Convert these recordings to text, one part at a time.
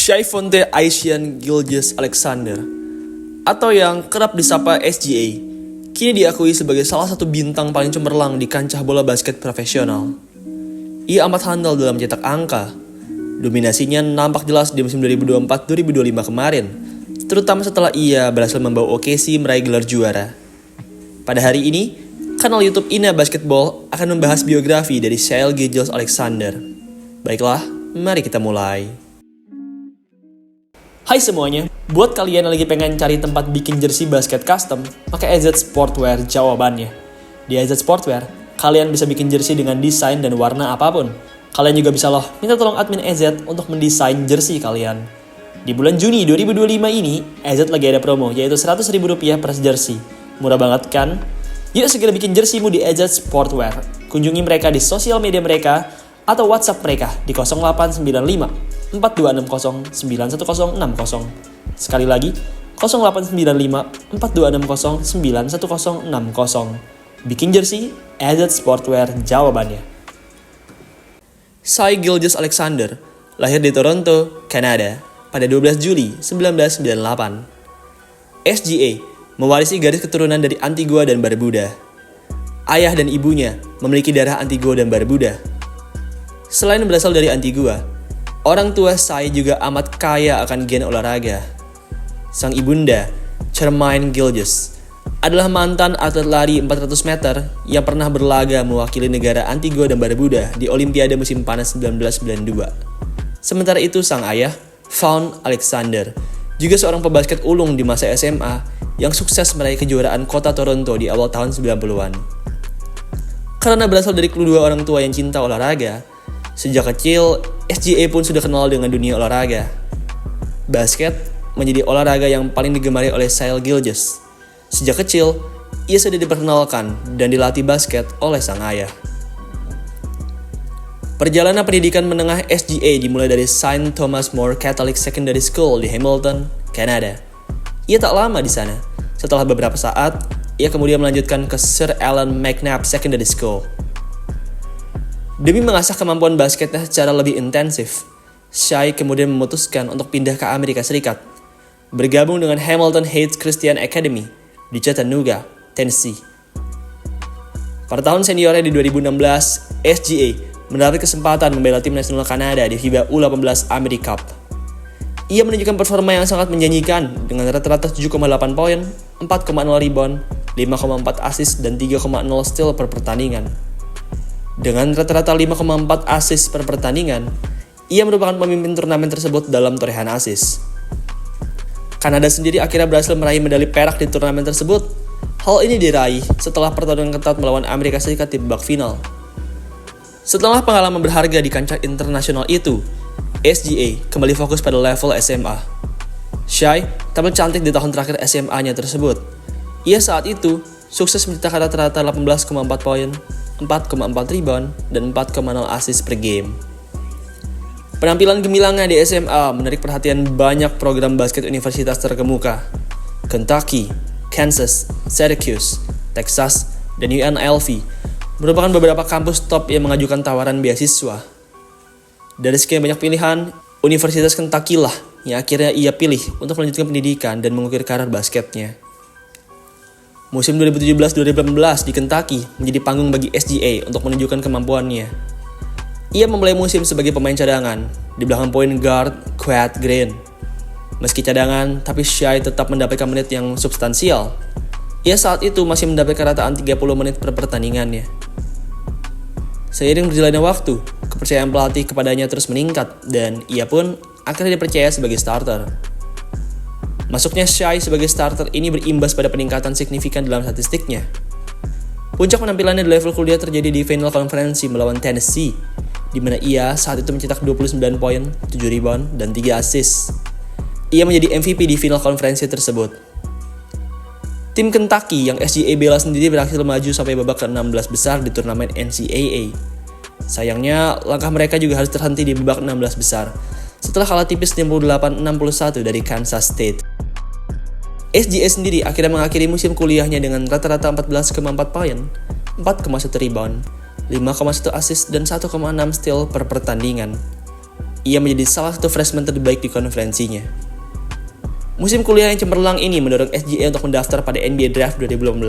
Shaifonte Aishan Gilgeous-Alexander, atau yang kerap disapa SGA, kini diakui sebagai salah satu bintang paling cemerlang di kancah bola basket profesional. Ia amat handal dalam mencetak angka. Dominasinya nampak jelas di musim 2024-2025 kemarin, terutama setelah ia berhasil membawa OKC meraih gelar juara. Pada hari ini, kanal YouTube Ina Basketball akan membahas biografi dari Shai Gilgeous-Alexander. Baiklah, mari kita mulai. Hai semuanya, buat kalian yang lagi pengen cari tempat bikin jersey basket custom, maka AZ Sportwear jawabannya. Di AZ Sportwear, kalian bisa bikin jersey dengan desain dan warna apapun. Kalian juga bisa minta tolong admin AZ untuk mendesain jersey kalian. Di bulan Juni 2025 ini, AZ lagi ada promo, yaitu Rp100.000 per jersey. Murah banget kan? Yuk segera bikin jerseymu di AZ Sportwear. Kunjungi mereka di sosial media mereka atau WhatsApp mereka di 0895 4260 91060. Sekali lagi, 0895 4260 91060. Bikin jersey, AZ Sportwear jawabannya. Shai Gilgeous-Alexander lahir di Toronto, Kanada pada 12 Juli 1998. SGA mewarisi garis keturunan dari Antigua dan Barbuda. Ayah dan ibunya memiliki darah Antigua dan Barbuda. Selain berasal dari Antigua, orang tua Shai juga amat kaya akan gen olahraga. Sang ibunda, Charmaine Gilgeous, adalah mantan atlet lari 400 meter yang pernah berlaga mewakili negara Antigua dan Barbuda di Olimpiade musim panas 1992. Sementara itu sang ayah, Fawn Alexander, juga seorang pebasket ulung di masa SMA yang sukses meraih kejuaraan kota Toronto di awal tahun 90-an. Karena berasal dari kedua orang tua yang cinta olahraga, sejak kecil, SGA pun sudah kenal dengan dunia olahraga. Basket menjadi olahraga yang paling digemari oleh Shai Gilgeous. Sejak kecil, ia sudah diperkenalkan dan dilatih basket oleh sang ayah. Perjalanan pendidikan menengah SGA dimulai dari St. Thomas More Catholic Secondary School di Hamilton, Kanada. Ia tak lama di sana. Setelah beberapa saat, ia kemudian melanjutkan ke Sir Allan McNabb Secondary School. Demi mengasah kemampuan basketnya secara lebih intensif, Shai kemudian memutuskan untuk pindah ke Amerika Serikat, bergabung dengan Hamilton Heights Christian Academy di Chattanooga, Tennessee. Pada tahun seniornya di 2016, SGA mendapat kesempatan membela tim nasional Kanada di FIBA U18 America Cup. Ia menunjukkan performa yang sangat menjanjikan dengan rata-rata 7,8 poin, 4,0 rebound, 5,4 assist, dan 3,0 steal per pertandingan. Dengan rata-rata 5,4 assist per pertandingan, ia merupakan pemimpin turnamen tersebut dalam torehan assist. Kanada sendiri akhirnya berhasil meraih medali perak di turnamen tersebut. Hal ini diraih setelah pertarungan ketat melawan Amerika Serikat di babak final. Setelah pengalaman berharga di kancah internasional itu, SGA kembali fokus pada level SMA. Shai tampil cantik di tahun terakhir SMA-nya tersebut. Ia saat itu sukses mencetak rata-rata 18,4 poin, 4,4 rebound, dan 4,0 assist per game. Penampilan gemilangnya di SMA menarik perhatian banyak program basket universitas terkemuka. Kentucky, Kansas, Syracuse, Texas, dan UNLV merupakan beberapa kampus top yang mengajukan tawaran beasiswa. Dari sekian banyak pilihan, Universitas Kentucky lah yang akhirnya ia pilih untuk melanjutkan pendidikan dan mengukir karir basketnya. Musim 2017-2018 di Kentucky menjadi panggung bagi SGA untuk menunjukkan kemampuannya. Ia memulai musim sebagai pemain cadangan di belakang point guard Quad Green. Meski cadangan, tapi Shai tetap mendapatkan menit yang substansial. Ia saat itu masih mendapatkan rataan 30 menit per pertandingannya. Seiring berjalannya waktu, kepercayaan pelatih kepadanya terus meningkat dan ia pun akhirnya dipercaya sebagai starter. Masuknya Shai sebagai starter ini berimbas pada peningkatan signifikan dalam statistiknya. Puncak penampilannya di level kuliah terjadi di final konferensi melawan Tennessee, di mana ia saat itu mencetak 29 poin, 7 rebound, dan 3 assist. Ia menjadi MVP di final konferensi tersebut. Tim Kentucky yang SGA bela sendiri berhasil maju sampai babak ke-16 besar di turnamen NCAA. Sayangnya, langkah mereka juga harus terhenti di babak 16 besar, setelah kalah tipis 58-61 dari Kansas State. SGA sendiri akhirnya mengakhiri musim kuliahnya dengan rata-rata 14,4 poin, 4,1 rebound, 5,1 assist, dan 1,6 steal per pertandingan. ia menjadi salah satu freshman terbaik di konferensinya. Musim kuliah yang cemerlang ini mendorong SGA untuk mendaftar pada NBA Draft 2018.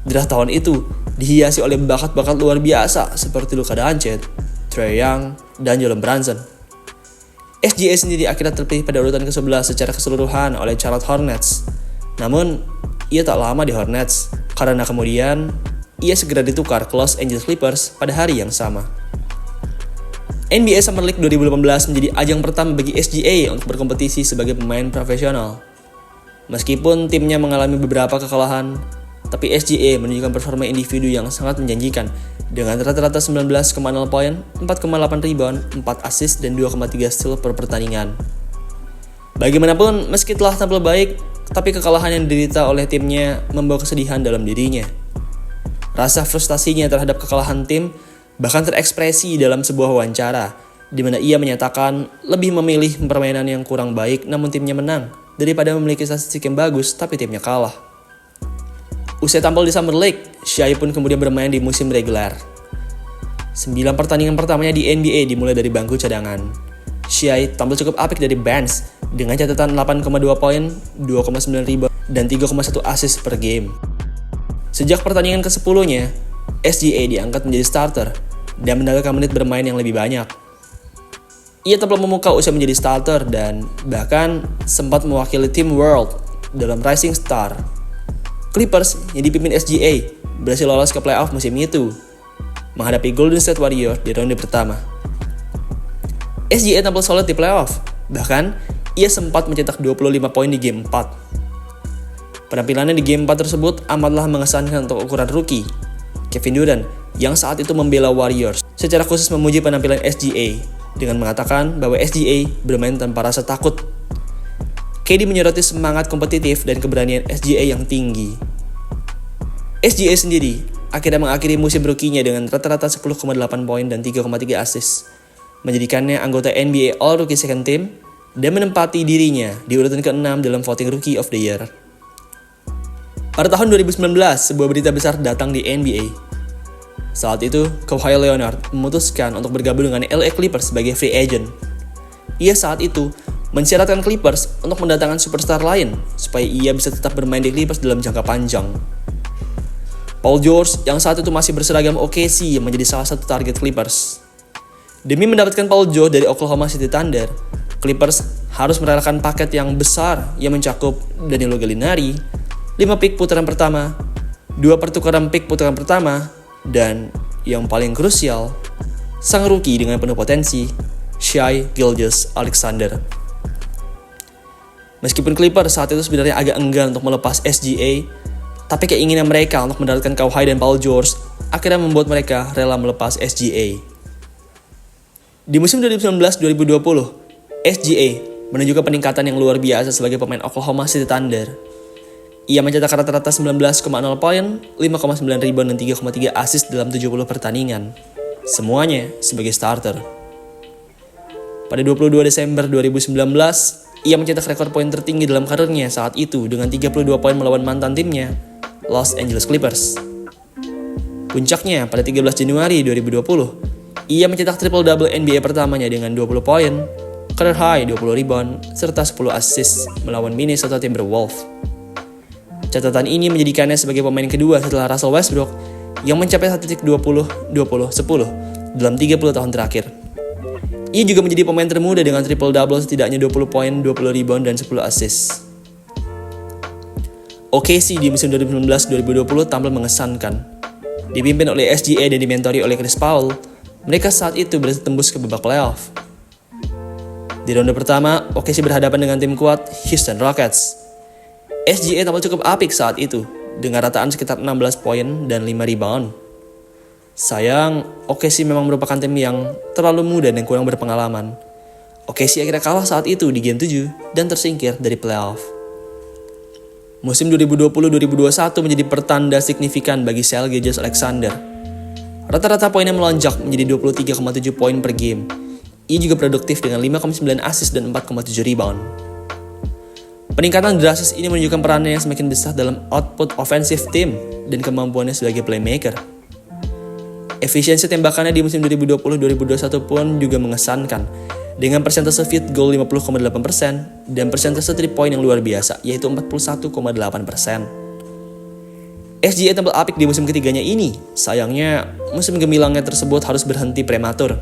Draft tahun itu dihiasi oleh bakat-bakat luar biasa seperti Luka Doncic, Trae Young, dan Jalen Brunson. SGA sendiri akhirnya terpilih pada urutan ke-11 secara keseluruhan oleh Charlotte Hornets. Namun, ia tak lama di Hornets, karena kemudian ia segera ditukar ke Los Angeles Clippers pada hari yang sama. NBA Summer League 2018 menjadi ajang pertama bagi SGA untuk berkompetisi sebagai pemain profesional. Meskipun timnya mengalami beberapa kekalahan, tapi SGA menunjukkan performa individu yang sangat menjanjikan dengan rata-rata 19,0 poin, 4,8 rebound, 4 assist, dan 2,3 steal per pertandingan. Bagaimanapun, meski telah tampil baik, tapi kekalahan yang diderita oleh timnya membawa kesedihan dalam dirinya. Rasa frustasinya terhadap kekalahan tim bahkan terekspresi dalam sebuah wawancara, di mana ia menyatakan lebih memilih permainan yang kurang baik namun timnya menang, daripada memiliki statistik yang bagus tapi timnya kalah. Usai tampil di Summer League, Shai pun kemudian bermain di musim reguler. 9 pertandingan pertamanya di NBA dimulai dari bangku cadangan. Shai tampil cukup apik dari bench dengan catatan 8,2 poin, 2,9 rebound, dan 3,1 assist per game. Sejak pertandingan ke-10-nya, SGA diangkat menjadi starter dan mendapatkan menit bermain yang lebih banyak. Ia tampil memukau usai menjadi starter dan bahkan sempat mewakili tim World dalam Rising Star. Clippers yang dipimpin SGA berhasil lolos ke playoff musim itu, menghadapi Golden State Warriors di ronde pertama. SGA tampil solid di playoff, bahkan ia sempat mencetak 25 poin di game 4. Penampilannya di game 4 tersebut amatlah mengesankan untuk ukuran rookie. Kevin Durant yang saat itu membela Warriors secara khusus memuji penampilan SGA dengan mengatakan bahwa SGA bermain tanpa rasa takut. KD menyoroti semangat kompetitif dan keberanian SGA yang tinggi. SGA sendiri akhirnya mengakhiri musim rookie-nya dengan rata-rata 10,8 poin dan 3,3 assist, menjadikannya anggota NBA All-Rookie Second Team dan menempati dirinya di urutan ke-6 dalam voting Rookie of the Year. Pada tahun 2019, sebuah berita besar datang di NBA. Saat itu, Kawhi Leonard memutuskan untuk bergabung dengan LA Clippers sebagai free agent. Ia saat itu mensyaratkan Clippers untuk mendatangkan superstar lain supaya ia bisa tetap bermain di Clippers dalam jangka panjang. Paul George yang saat itu masih berseragam OKC menjadi salah satu target Clippers. Demi mendapatkan Paul George dari Oklahoma City Thunder, Clippers harus merelakan paket yang besar yang mencakup Danilo Gallinari, 5 pick putaran pertama, 2 pertukaran pick putaran pertama, dan yang paling krusial, sang rookie dengan penuh potensi, Shai Gilgeous-Alexander. Meskipun Clippers saat itu sebenarnya agak enggan untuk melepas SGA, tapi keinginan mereka untuk mendapatkan Kawhi dan Paul George akhirnya membuat mereka rela melepas SGA. Di musim 2019-2020, SGA menunjukkan peningkatan yang luar biasa sebagai pemain Oklahoma City Thunder. Ia mencetak rata-rata 19,0 poin, 5,9 rebound, dan 3,3 assist dalam 70 pertandingan. Semuanya sebagai starter. Pada 22 Desember 2019, ia mencetak rekor poin tertinggi dalam karirnya saat itu dengan 32 poin melawan mantan timnya, Los Angeles Clippers. Puncaknya pada 13 Januari 2020, ia mencetak triple-double NBA pertamanya dengan 20 poin, career high 20 rebound, serta 10 assist melawan Minnesota Timberwolves. Catatan ini menjadikannya sebagai pemain kedua setelah Russell Westbrook yang mencapai statistik 20-20-10 dalam 30 tahun terakhir. Ia juga menjadi pemain termuda dengan triple-double setidaknya 20 poin, 20 rebound, dan 10 assist. OKC di musim 2019-2020 tampil mengesankan. Dipimpin oleh SGA dan dimentori oleh Chris Paul, mereka saat itu berhasil tembus ke babak playoff. Di ronde pertama, OKC berhadapan dengan tim kuat Houston Rockets. SGA tampil cukup apik saat itu, dengan rataan sekitar 16 poin dan 5 rebound. Sayang, OKC memang merupakan tim yang terlalu muda dan kurang berpengalaman. OKC akhirnya kalah saat itu di Game 7 dan tersingkir dari playoff. Musim 2020-2021 menjadi pertanda signifikan bagi Shai Gilgeous-Alexander. Rata-rata poinnya melonjak menjadi 23,7 poin per game. Ia juga produktif dengan 5,9 assist dan 4,7 rebound. Peningkatan drastis ini menunjukkan perannya yang semakin besar dalam output offensive team dan kemampuannya sebagai playmaker. Efisiensi tembakannya di musim 2020-2021 pun juga mengesankan, dengan persentase field goal 50,8% dan persentase 3 point yang luar biasa, yaitu 41,8%. SGA tampil apik di musim ketiganya ini. Sayangnya, musim gemilangnya tersebut harus berhenti prematur.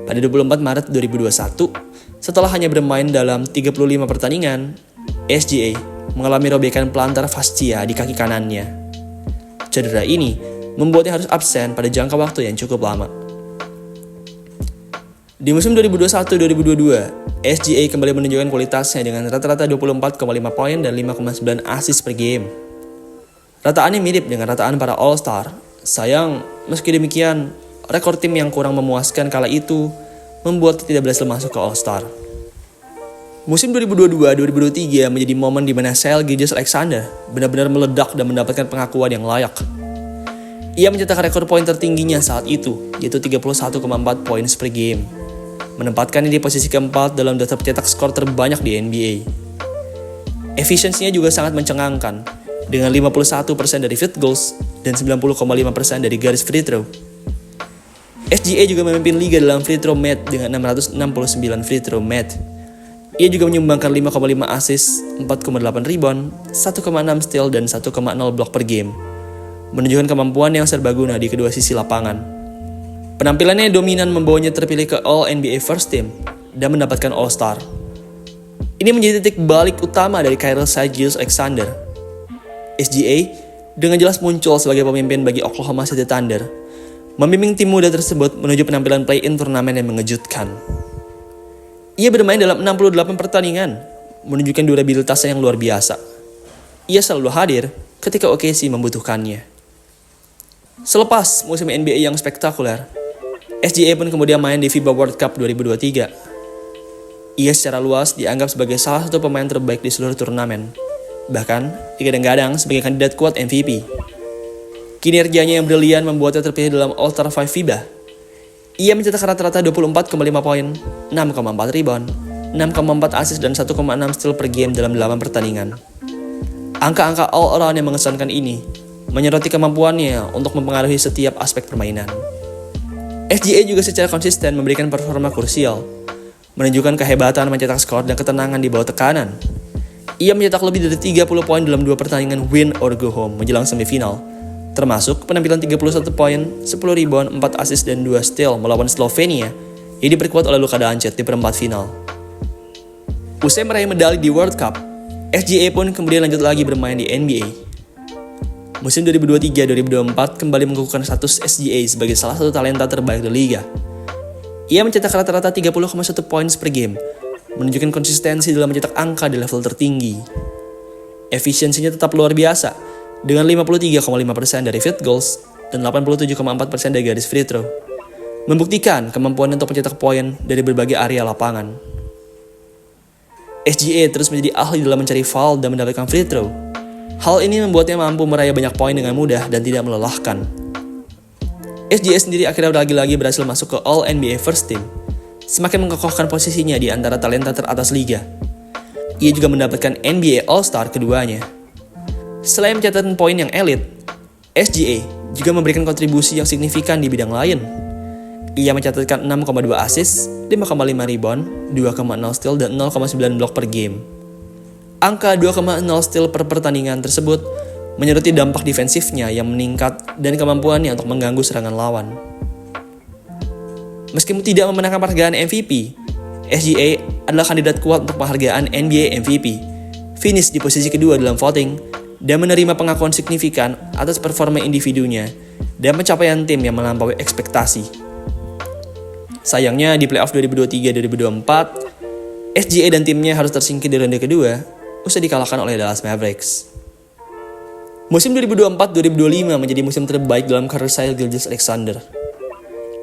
Pada 24 Maret 2021, setelah hanya bermain dalam 35 pertandingan, SGA mengalami robekan plantar fascia di kaki kanannya. Cedera ini membuatnya harus absen pada jangka waktu yang cukup lama. Di musim 2021-2022, SGA kembali menunjukkan kualitasnya dengan rata-rata 24,5 poin dan 5,9 assist per game. Rataannya mirip dengan rataan para All-Star. Sayang, meski demikian, rekor tim yang kurang memuaskan kala itu membuat tidak berhasil masuk ke All-Star. Musim 2022-2023 menjadi momen di mana Shai Gilgeous-Alexander benar-benar meledak dan mendapatkan pengakuan yang layak. Ia mencetak rekor poin tertingginya saat itu, yaitu 31,4 poin per game, menempatkannya di posisi keempat dalam daftar pencetak skor terbanyak di NBA. Efisiensinya juga sangat mencengangkan, dengan 51% dari field goals dan 90,5% dari garis free throw. SGA juga memimpin liga dalam free throw made dengan 669 free throw made. Ia juga menyumbangkan 5,5 assist, 4,8 rebound, 1,6 steal, dan 1,0 block per game, menunjukkan kemampuan yang serbaguna di kedua sisi lapangan. Penampilannya dominan membawanya terpilih ke All-NBA First Team dan mendapatkan All-Star. Ini menjadi titik balik utama dari karir Shai Gilgeous-Alexander. SGA dengan jelas muncul sebagai pemimpin bagi Oklahoma City Thunder, membimbing tim muda tersebut menuju penampilan play-in turnamen yang mengejutkan. Ia bermain dalam 68 pertandingan, menunjukkan durabilitasnya yang luar biasa. Ia selalu hadir ketika OKC membutuhkannya. Selepas musim NBA yang spektakuler, SGA pun kemudian main di FIBA World Cup 2023. Ia secara luas dianggap sebagai salah satu pemain terbaik di seluruh turnamen. Bahkan, digadang-gadang sebagai kandidat kuat MVP. Kinerjanya yang brilian membuatnya terpilih dalam All-Star 5 FIBA. Ia mencetak rata-rata 24,5 poin, 6,4 rebound, 6,4 assist, dan 1,6 steal per game dalam 8 pertandingan. Angka-angka all-around yang mengesankan ini menyoroti kemampuannya untuk mempengaruhi setiap aspek permainan. SGA juga secara konsisten memberikan performa krusial, menunjukkan kehebatan mencetak skor dan ketenangan di bawah tekanan. Ia mencetak lebih dari 30 poin dalam 2 pertandingan win or go home menjelang semifinal, termasuk penampilan 31 poin, 10 rebound, 4 assist, dan 2 steal melawan Slovenia yang diperkuat oleh Luka Doncic di perempat final. Usai meraih medali di World Cup, SGA pun kemudian lanjut lagi bermain di NBA. Musim 2023-2024 kembali mengukuhkan status SGA sebagai salah satu talenta terbaik di liga. Ia mencetak rata-rata 30,1 poin per game, menunjukkan konsistensi dalam mencetak angka di level tertinggi. Efisiensinya tetap luar biasa, dengan 53,5% dari field goals dan 87,4% dari garis free throw, membuktikan kemampuan untuk mencetak poin dari berbagai area lapangan. SGA terus menjadi ahli dalam mencari foul dan mendapatkan free throw. Hal ini membuatnya mampu meraih banyak poin dengan mudah dan tidak melelahkan. SGA sendiri akhirnya lagi-lagi berhasil masuk ke All-NBA First Team, semakin mengokohkan posisinya di antara talenta teratas liga. Ia juga mendapatkan NBA All-Star keduanya. Selain mencatatkan poin yang elit, SGA juga memberikan kontribusi yang signifikan di bidang lain. Ia mencatatkan 6,2 assist, 5,5 rebound, 2,0 steal, dan 0,9 block per game. Angka 2,0 steal per pertandingan tersebut menyoroti dampak defensifnya yang meningkat dan kemampuannya untuk mengganggu serangan lawan. Meskipun tidak memenangkan penghargaan MVP, SGA adalah kandidat kuat untuk penghargaan NBA MVP, finish di posisi kedua dalam voting, dan menerima pengakuan signifikan atas performa individunya dan pencapaian tim yang melampaui ekspektasi. Sayangnya di playoff 2023-2024, SGA dan timnya harus tersingkir di ronde kedua usai dikalahkan oleh Dallas Mavericks. Musim 2024-2025 menjadi musim terbaik dalam karir Shai Gilgeous-Alexander.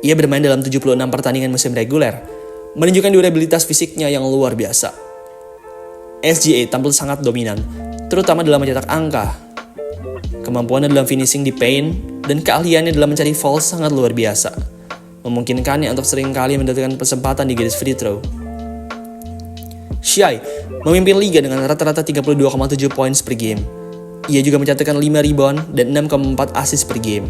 Ia bermain dalam 76 pertandingan musim reguler, menunjukkan durabilitas fisiknya yang luar biasa. SGA tampil sangat dominan, terutama dalam mencetak angka. Kemampuannya dalam finishing di paint dan keahliannya dalam mencari foul sangat luar biasa, memungkinkannya untuk seringkali mendapatkan kesempatan di garis free throw. Shai memimpin liga dengan rata-rata 32,7 poin per game. Ia juga mencatatkan 5 rebound dan 6,4 assist per game.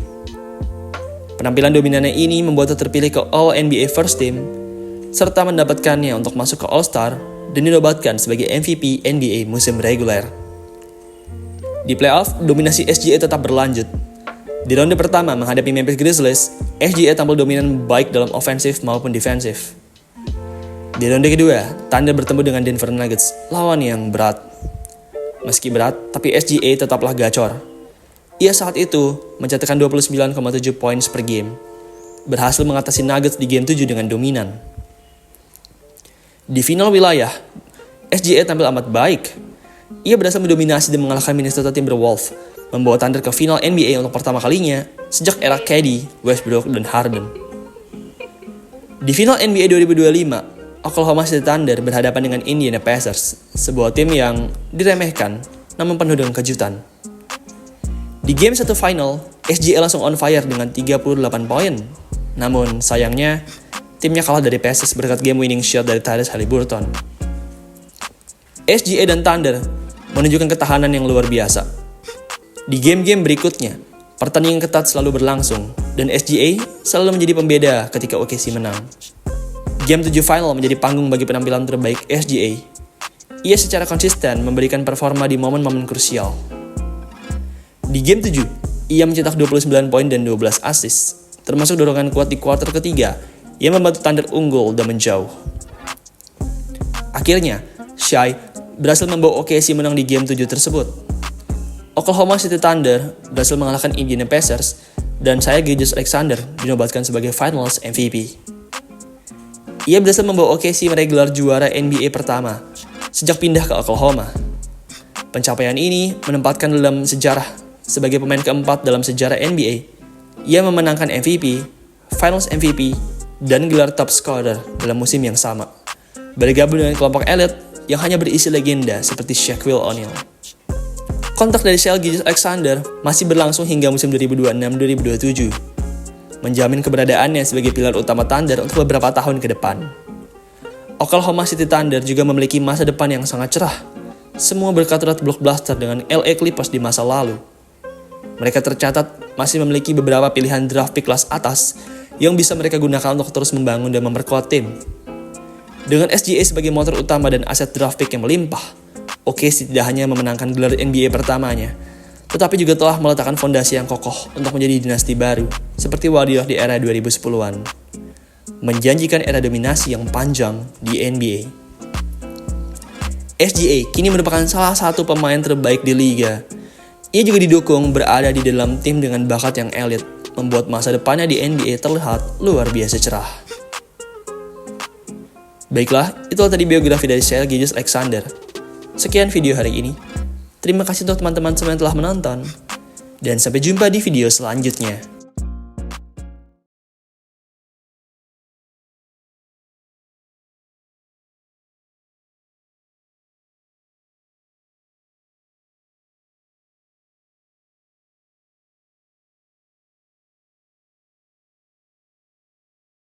Penampilan dominannya ini membuatnya terpilih ke All-NBA First Team, serta mendapatkannya untuk masuk ke All-Star dan dinobatkan sebagai MVP NBA musim reguler. Di playoff, dominasi SGA tetap berlanjut. Di ronde pertama menghadapi Memphis Grizzlies, SGA tampil dominan baik dalam ofensif maupun defensif. Di ronde kedua, Thunder bertemu dengan Denver Nuggets, lawan yang berat. Meski berat, tapi SGA tetaplah gacor. Ia saat itu mencetakkan 29,7 poin per game, berhasil mengatasi Nuggets di game 7 dengan dominan. Di final wilayah, SGA tampil amat baik. Ia berhasil mendominasi dan mengalahkan Minnesota Timberwolves, membawa Thunder ke final NBA untuk pertama kalinya sejak era KD, Westbrook, dan Harden. Di final NBA 2025, Oklahoma City Thunder berhadapan dengan Indiana Pacers, sebuah tim yang diremehkan namun penuh dengan kejutan. Di game 1 final, SGA langsung on fire dengan 38 poin. Namun sayangnya, timnya kalah dari Pacers berkat game winning shot dari Tyrese Haliburton. SGA dan Thunder menunjukkan ketahanan yang luar biasa. Di game-game berikutnya, pertandingan ketat selalu berlangsung dan SGA selalu menjadi pembeda ketika OKC menang. Game 7 final menjadi panggung bagi penampilan terbaik SGA. Ia secara konsisten memberikan performa di momen-momen krusial. Di game 7, ia mencetak 29 poin dan 12 assist, termasuk dorongan kuat di kuarter ketiga yang membantu Thunder unggul dan menjauh. Akhirnya, Shai berhasil membawa OKC menang di game 7 tersebut. Oklahoma City Thunder berhasil mengalahkan Indiana Pacers dan Shai Gilgeous-Alexander dinobatkan sebagai Finals MVP. Ia berhasil membawa OKC meraih gelar juara NBA pertama sejak pindah ke Oklahoma. Pencapaian ini menempatkan dalam sejarah sebagai pemain keempat dalam sejarah NBA yang memenangkan MVP, Finals MVP, dan gelar top scorer dalam musim yang sama, bergabung dengan kelompok elit yang hanya berisi legenda seperti Shaquille O'Neal. Kontrak dari Shai Gilgeous-Alexander masih berlangsung hingga musim 2026-2027, menjamin keberadaannya sebagai pilar utama Thunder untuk beberapa tahun ke depan. Oklahoma City Thunder juga memiliki masa depan yang sangat cerah, semua berkat red blockbuster dengan LA Clippers di masa lalu. Mereka tercatat masih memiliki beberapa pilihan draft pick kelas atas yang bisa mereka gunakan untuk terus membangun dan memperkuat tim. Dengan SGA sebagai motor utama dan aset draft pick yang melimpah, OKC tidak hanya memenangkan gelar NBA pertamanya, tetapi juga telah meletakkan fondasi yang kokoh untuk menjadi dinasti baru, seperti Warriors di era 2010-an. Menjanjikan era dominasi yang panjang di NBA. SGA kini merupakan salah satu pemain terbaik di liga. Ia juga didukung berada di dalam tim dengan bakat yang elit, membuat masa depannya di NBA terlihat luar biasa cerah. Baiklah, itulah tadi biografi dari Shai Gilgeous-Alexander. Sekian video hari ini. Terima kasih untuk teman-teman semua yang telah menonton. Dan sampai jumpa di video selanjutnya.